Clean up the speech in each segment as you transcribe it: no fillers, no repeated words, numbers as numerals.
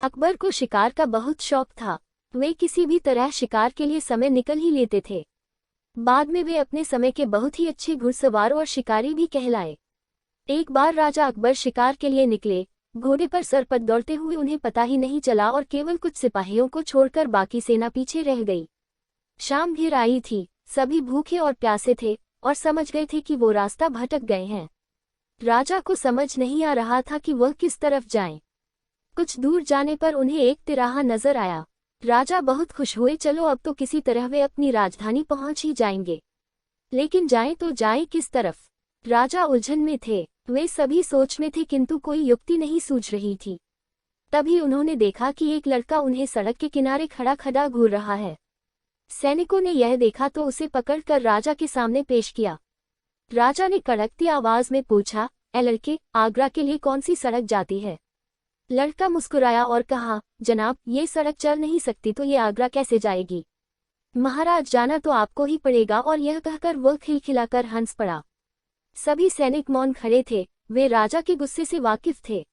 अकबर को शिकार का बहुत शौक था। वे किसी भी तरह शिकार के लिए समय निकल ही लेते थे। बाद में वे अपने समय के बहुत ही अच्छे घुड़सवार और शिकारी भी कहलाए। एक बार राजा अकबर शिकार के लिए निकले। घोड़े पर सरपट दौड़ते हुए उन्हें पता ही नहीं चला और केवल कुछ सिपाहियों को छोड़कर बाकी सेना पीछे रह गई। शाम घिर आई थी, सभी भूखे और प्यासे थे और समझ गए थे कि वो रास्ता भटक गए हैं। राजा को समझ नहीं आ रहा था कि वह किस तरफ जाएं। कुछ दूर जाने पर उन्हें एक तिराहा नजर आया। राजा बहुत खुश हुए, चलो अब तो किसी तरह वे अपनी राजधानी पहुंच ही जाएंगे। लेकिन जाएं तो जाएं किस तरफ? राजा उलझन में थे। वे सभी सोच में थे किंतु कोई युक्ति नहीं सूझ रही थी। तभी उन्होंने देखा कि एक लड़का उन्हें सड़क के किनारे खड़ा खड़ा घूर रहा है। सैनिकों ने यह देखा तो उसे पकड़कर राजा के सामने पेश किया। राजा ने कड़कती आवाज में पूछा, ए लड़के, आगरा के लिए कौन सी सड़क जाती है? लड़का मुस्कुराया और कहा, जनाब, ये सड़क चल नहीं सकती तो ये आगरा कैसे जाएगी? महाराज, जाना तो आपको ही पड़ेगा। और यह कहकर वह खिलखिलाकर हंस पड़ा। सभी सैनिक मौन खड़े थे, वे राजा के गुस्से से वाकिफ थे।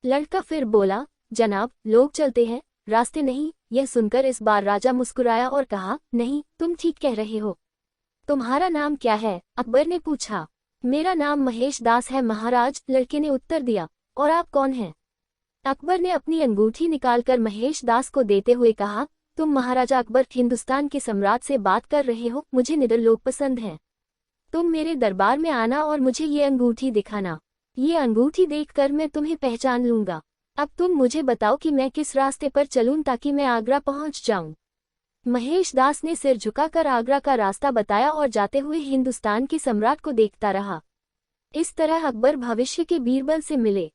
लड़का फिर बोला, जनाब, लोग चलते हैं, रास्ते नहीं। यह सुनकर इस बार राजा मुस्कुराया और कहा, नहीं, तुम ठीक कह रहे हो। तुम्हारा नाम क्या है? अकबर ने पूछा। मेरा नाम महेश दास है महाराज, लड़के ने उत्तर दिया। और आप कौन हैं? अकबर ने अपनी अंगूठी निकालकर महेश दास को देते हुए कहा, तुम महाराजा अकबर हिंदुस्तान के सम्राट से बात कर रहे हो। मुझे निडर लोग पसंद हैं। तुम मेरे दरबार में आना और मुझे ये अंगूठी दिखाना। ये अंगूठी देखकर मैं तुम्हें पहचान लूंगा। अब तुम मुझे बताओ कि मैं किस रास्ते पर चलूं ताकि मैं आगरा पहुंच जाऊं। महेश दास ने सिर झुकाकर आगरा का रास्ता बताया और जाते हुए हिंदुस्तान के सम्राट को देखता रहा। इस तरह अकबर भविष्य के बीरबल से मिले।